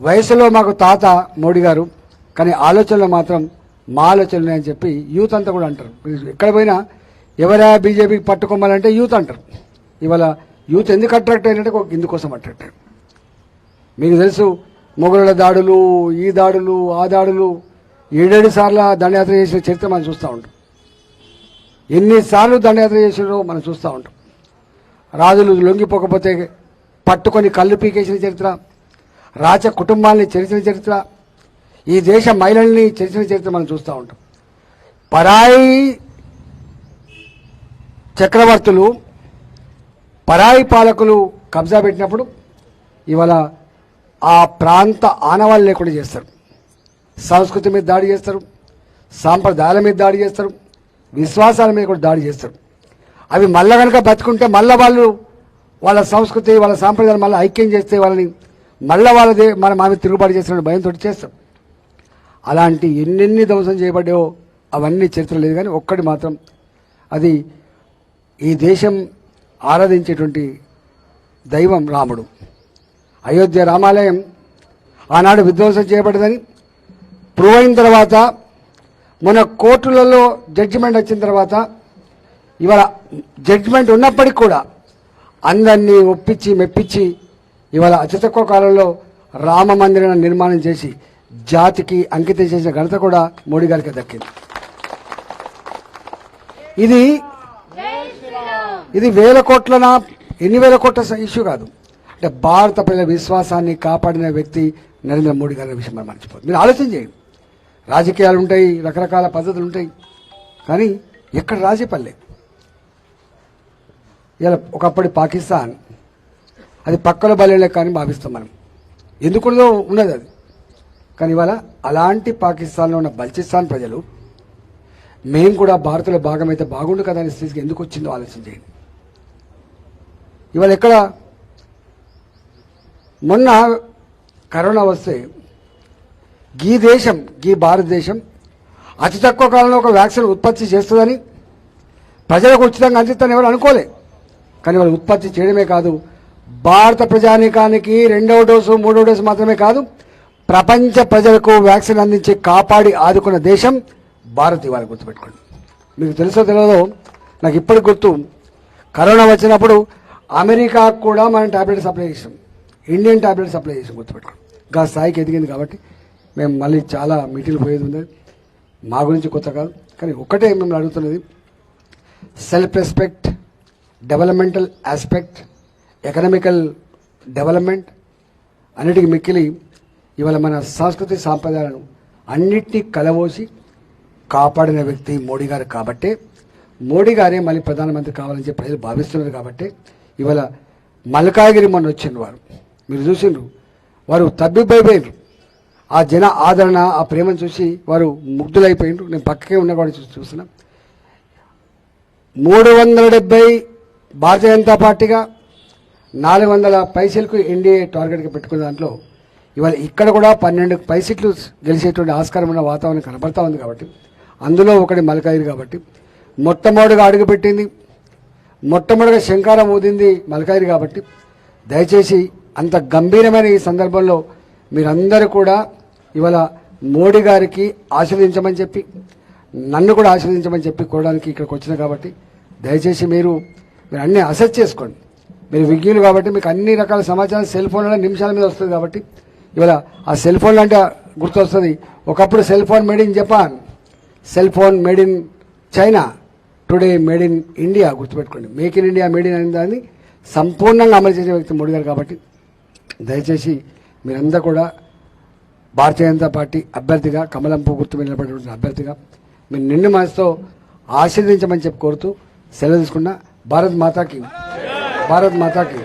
వయసులో మాకు తాత మోడీ గారు, కానీ ఆలోచనలో మాత్రం మా ఆలోచనలు అని చెప్పి యూత్ అంతా కూడా అంటారు. ఎక్కడ పోయినా ఎవరా బీజేపీకి పట్టుకోమాలంటే యూత్ అంటారు. ఇవాళ యూత్ ఎందుకు అట్రాక్ట్ అయినట్టే ఇందుకోసం అట్రాక్ట్ అయ్యారు. మీకు తెలుసు, మొఘలుల దాడులు, ఈ దాడులు, ఆ దాడులు, 7 సార్లు దండయాత్ర చేసిన చరిత్ర మనం చూస్తూ ఉంటాం. ఎన్నిసార్లు దండయాత్ర చేసినారో మనం చూస్తూ ఉంటాం. రాజులు లొంగిపోకపోతే పట్టుకొని కళ్ళు పీకేసిన చరిత్ర, రాజ కుటుంబాన్ని చెరిచిన చరిత్ర, ఈ దేశ మహిళల్ని చెరిచిన చరిత్ర మనం చూస్తూ ఉంటాం. పరాయి చక్రవర్తులు, పరాయి పాలకులు కబ్జా పెట్టినప్పుడు ఇవాళ ఆ ప్రాంత ఆనవాళ్ళు లేకుండా చేస్తారు. సంస్కృతి మీద దాడి చేస్తారు, సాంప్రదాయాల మీద దాడి చేస్తారు, విశ్వాసాల మీద కూడా దాడి చేస్తారు. అవి మళ్ళా కనుక బతుకుంటే మళ్ళీ వాళ్ళు వాళ్ళ సంస్కృతి, వాళ్ళ సాంప్రదాయాలు మళ్ళీ ఐక్యం చేస్తే వాళ్ళని మళ్ళీ వాళ్ళదే మన మీద తిరుగుబాటు చేస్తున్న భయంతో చేస్తాం. అలాంటి ఎన్నెన్ని ధ్వంసం చేయబడ్డాయో అవన్నీ చరిత్ర లేదు. కానీ ఒక్కటి మాత్రం, అది ఈ దేశం ఆరాధించేటువంటి దైవం రాముడు. అయోధ్య రామాలయం ఆనాడు విధ్వంసం చేయబడ్డదని ప్రూవ్ అయిన తర్వాత, మన కోర్టులలో జడ్జిమెంట్ వచ్చిన తర్వాత, ఇవాళ జడ్జిమెంట్ ఉన్నప్పటికీ కూడా అందరినీ ఒప్పించి మెప్పించి ఇవాళ అతి తక్కువ కాలంలో రామ మందిరాన్ని నిర్మాణం చేసి జాతికి అంకితం చేసిన ఘనత కూడా మోడీ గారికి దక్కింది. ఇది వేల కోట్లనా, ఎన్ని వేల కోట్ల ఇష్యూ కాదు. అంటే భారత ప్రజల విశ్వాసాన్ని కాపాడిన వ్యక్తి నరేంద్ర మోడీ గారి విషయం మనం మర్చిపోతుంది. మీరు ఆలోచన చేయండి. రాజకీయాలు ఉంటాయి, రకరకాల పద్ధతులు ఉంటాయి, కానీ ఎక్కడ రాజీపల్లె. ఇలా ఒకప్పటి పాకిస్తాన్ అది పక్కల బలే కానీ భావిస్తాం మనం, ఎందుకున్నదో ఉన్నది అది. కానీ ఇవాళ అలాంటి పాకిస్తాన్లో ఉన్న బల్చిస్తాన్ ప్రజలు మేము కూడా భారత్లో భాగమైతే బాగుండు కదా అనే స్థితికి ఎందుకు వచ్చిందో ఆలోచన చేయండి. ఇవాళ ఎక్కడ మొన్న కరోనా వస్తే ఈ భారతదేశం అతి తక్కువ కాలంలో ఒక వ్యాక్సిన్ ఉత్పత్తి చేస్తుందని, ప్రజలకు ఉచితంగా అందిస్తారని ఎవరు అనుకోలే. కానీ వాళ్ళు ఉత్పత్తి చేయడమే కాదు, భారత ప్రజానీకానికి 2వ డోసు 3వ డోసు మాత్రమే కాదు, ప్రపంచ ప్రజలకు వ్యాక్సిన్ అందించి కాపాడి ఆదుకున్న దేశం భారత్. ఇవాళ గుర్తుపెట్టుకోండి. మీకు తెలుసో తెలియదో, నాకు ఇప్పటికి గుర్తు, కరోనా వచ్చినప్పుడు అమెరికాకు కూడా మనం టాబ్లెట్ సప్లై చేసాం, ఇండియన్ టాబ్లెట్ సప్లై చేసాం. గుర్తుపెట్టుకోండి. ఇంకా స్థాయికి ఎదిగింది కాబట్టి మేము మళ్ళీ చాలా మీటింగ్లు పోయేది ఉంది. మా గురించి కొత్త కాదు, కానీ ఒక్కటే మేము అడుగుతున్నది, self respect, developmental aspect, economical development అన్నిటికీ మిక్కిలి ఇవాళ మన సంస్కృతి సాంప్రదాయాలను అన్నిటినీ కలవోసి కాపాడిన వ్యక్తి మోడీ గారు. కాబట్టే మోడీ గారే మళ్ళీ ప్రధానమంత్రి కావాలని చెప్పి ప్రజలు భావిస్తున్నారు. కాబట్టి ఇవాళ మల్కాగిరి మొన్న వచ్చిండ్రు వారు, మీరు చూసిండ్రు, వారు తబ్బిబ్బైపోయినరు. ఆ జన ఆదరణ, ఆ ప్రేమను చూసి వారు ముగ్ధులైపోయినరు. నేను పక్కకే ఉన్న కూడా చూస్తున్నా. 370 భారతీయ జనతా పార్టీగా, 400 పైసలకు ఎన్డీఏ టార్గెట్గా పెట్టుకున్న దాంట్లో ఇవాళ ఇక్కడ కూడా 12 పైసలు గెలిచేటువంటి ఆస్కారం ఉన్న వాతావరణం కనబడతా ఉంది. కాబట్టి అందులో ఒకటి మల్కాగిరి. కాబట్టి మొట్టమొదటిగా అడుగుపెట్టింది, మొట్టమొదటిగా శంకారం ఊదింది మల్కాగిరి. కాబట్టి దయచేసి అంత గంభీరమైన ఈ సందర్భంలో మీరందరూ కూడా ఇవాళ మోడీ గారికి ఆశీర్వదించమని చెప్పి, నన్ను కూడా ఆశీర్వదించమని చెప్పి కోరడానికి ఇక్కడికి వచ్చిన. కాబట్టి దయచేసి మీరు అన్నీ అసెస్ చేసుకోండి. మీరు విజ్ఞులు కాబట్టి మీకు అన్ని రకాల సమాచారం సెల్ ఫోన్లో నిమిషాల మీద వస్తుంది. కాబట్టి ఇవాళ ఆ సెల్ ఫోన్లు అంటే గుర్తొస్తుంది, ఒకప్పుడు cell phone made in Japan, cell phone made in China, today made in India. గుర్తుపెట్టుకోండి, make in India, made in అనే దాన్ని సంపూర్ణంగా అమలు చేసే వ్యక్తి మోడీ గారు. కాబట్టి దయచేసి మీరందరూ కూడా భారతీయ జనతా పార్టీ అభ్యర్థిగా, కమలం పువ్వు గుర్తు నిలబడిన అభ్యర్థిగా మీరు నిండు మనసుతో ఆశీర్వదించమని చెప్పి కోరుతూ సెలవు తీసుకున్నా. భారత్ మాతాకి, భారత్ మాతాకి.